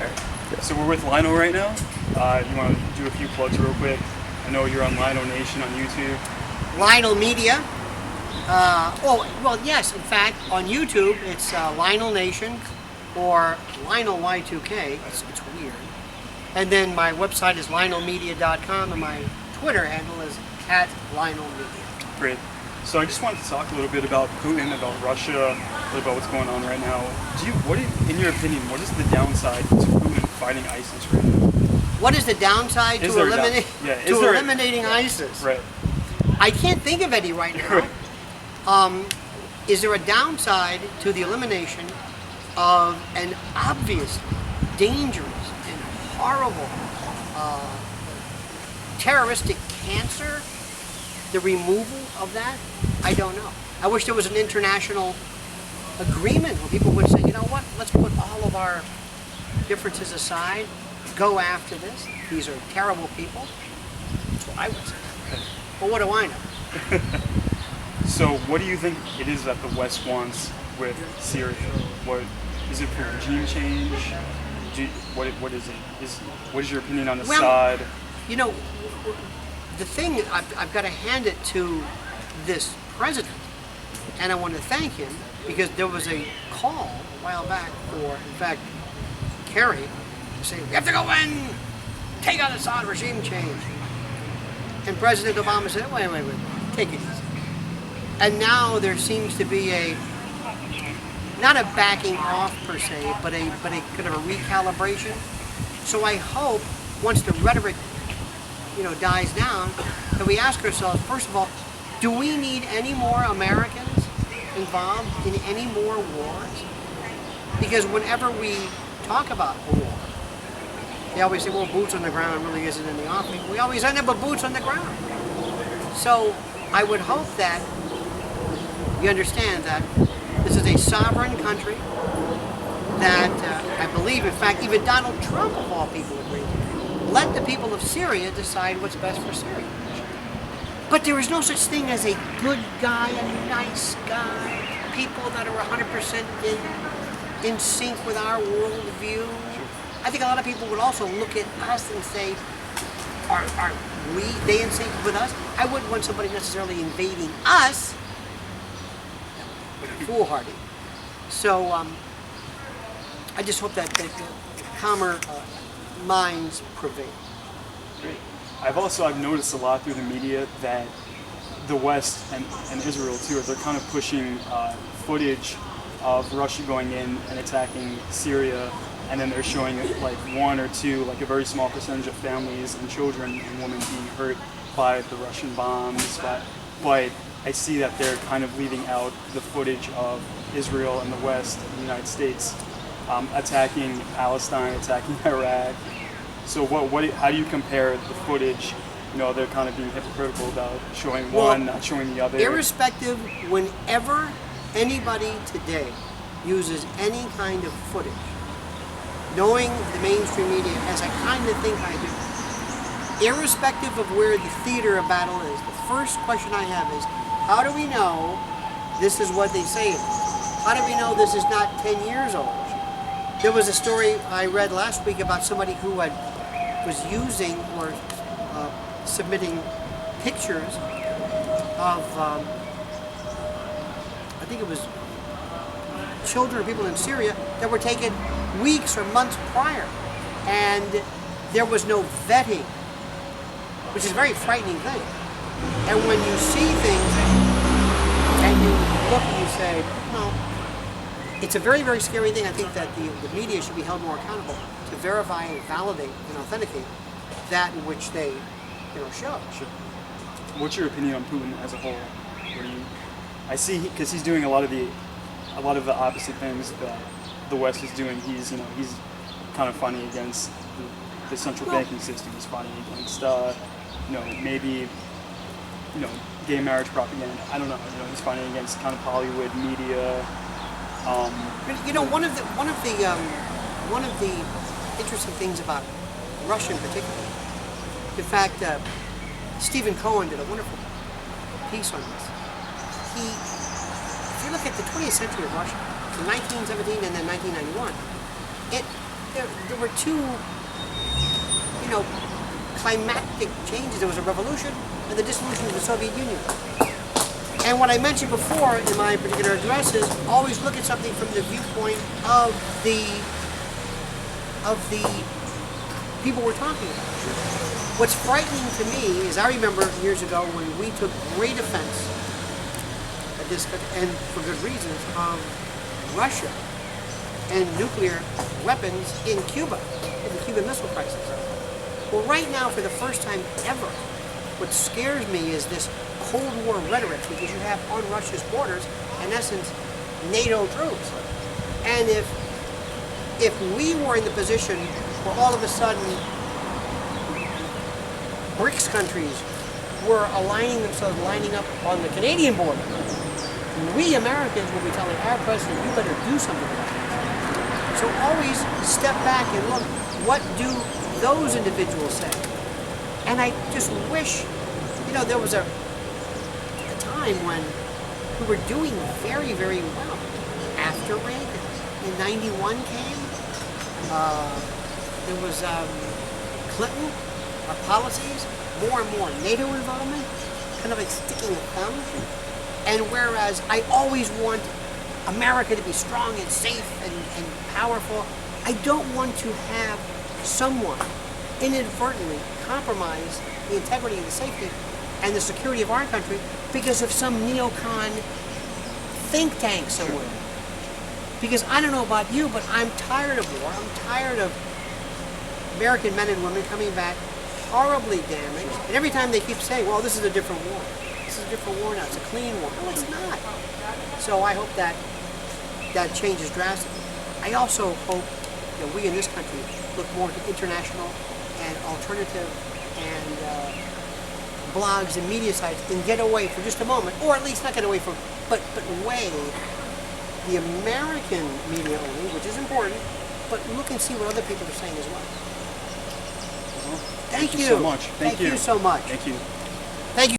Alright. So we're with Lionel right now. You want to do a few plugs real quick? I know you're on Lionel Nation on YouTube. Lionel Media. Well, yes. In fact, on YouTube, it's Lionel Nation or Lionel Y2K. It's weird. And then my website is lionelmedia.com, and my Twitter handle is @LionelMedia. Great. So I just wanted to talk a little bit about Putin, about Russia, a little about what's going on right now. In your opinion, what is the downside to Putin fighting ISIS right now? What is the downside to eliminating ISIS? Right. I can't think of any right now. Is there a downside to the elimination of an obvious, dangerous, and horrible terroristic cancer? The removal of that? I don't know. I wish there was an international agreement where people would say, you know what, let's put all of our differences aside, go after this. These are terrible people. That's what I would say. But what do I know? So what do you think it is that the West wants with Syria? What is it for regime change? What is it? What is your opinion on the side? You know, the thing, I've got to hand it to this president, and I want to thank him, because there was a call a while back for, in fact, Kerry to say, we have to go in, take out Assad, regime change. And President Obama said, wait, take it easy. And now there seems to be not a backing off per se, but a kind of a recalibration. So I hope once the rhetoric, dies down, that we ask ourselves, first of all, do we need any more Americans involved in any more wars? Because whenever we talk about a war, they always say, well, boots on the ground really isn't in the offing. We always end up with boots on the ground. So I would hope that you understand that this is a sovereign country that I believe, in fact, even Donald Trump, of all people, agreed to. Let the people of Syria decide what's best for Syria. But there is no such thing as a good guy, a nice guy, people that are 100% in sync with our worldview. I think a lot of people would also look at us and say, are they in sync with us? I wouldn't want somebody necessarily invading us. Foolhardy. So I just hope that calmer minds prevail. Great. I've noticed a lot through the media that the West and Israel too, they're kind of pushing footage of Russia going in and attacking Syria, and then they're showing like one or two, like a very small percentage of families and children and women being hurt by the Russian bombs. But I see that they're kind of leaving out the footage of Israel and the West and the United States attacking Palestine, attacking Iraq. So how do you compare the footage? They're kind of being hypocritical about showing one, not showing the other. Irrespective, whenever anybody today uses any kind of footage, knowing the mainstream media, as I kind of think I do, irrespective of where the theater of battle is, the first question I have is, how do we know this is what they say it is? How do we know this is not 10 years old? There was a story I read last week about somebody who was using or submitting pictures of, I think it was children or people in Syria that were taken weeks or months prior. And there was no vetting, which is a very frightening thing. And when you see things and you look and you say, no, it's a very, very scary thing. I think that the media should be held more accountable to verify and validate and authenticate that in which they show. Sure. What's your opinion on Putin as a whole? I see, because he's doing a lot of the opposite things that the West is doing. He's kind of fighting against the central banking system. He's fighting against maybe gay marriage propaganda. I don't know. He's fighting against kind of Hollywood media. One of the interesting things about Russia in particular, in fact, Stephen Cohen did a wonderful piece on this. If you look at the 20th century of Russia, from 1917 and then 1991, there were two, climactic changes. There was a revolution and the dissolution of the Soviet Union. And what I mentioned before in my particular address is always look at something from the viewpoint of the people we're talking about. What's frightening to me is I remember years ago when we took great offense at this, and for good reasons, of Russia and nuclear weapons in Cuba, in the Cuban Missile Crisis. Well, right now, for the first time ever, what scares me is this Cold War rhetoric, because you have on Russia's borders, in essence, NATO troops. And if we were in the position where all of a sudden BRICS countries were aligning themselves, lining up on the Canadian border, we Americans will be telling our president, you better do something about it. So always step back and look, what do those individuals say? And I just wish, there was a time when we were doing very, very well. After Reagan, in 91 came, there was Clinton, our policies, more and more NATO involvement, kind of like sticking a thumb. And whereas I always want America to be strong and safe and powerful, I don't want to have someone inadvertently compromise the integrity and the safety and the security of our country because of some neocon think tank somewhere. Because I don't know about you, but I'm tired of war. I'm tired of American men and women coming back horribly damaged. And every time they keep saying, well, this is a different war. This is a different war now. It's a clean war. No, it's not. So I hope that changes drastically. I also hope that we in this country look more to international and alternative and blogs and media sites and get away for just a moment, or at least not get away from, but weigh the American media only, which is important, but look and see what other people are saying as well. Thank you so much. Thank you so much. Thank you.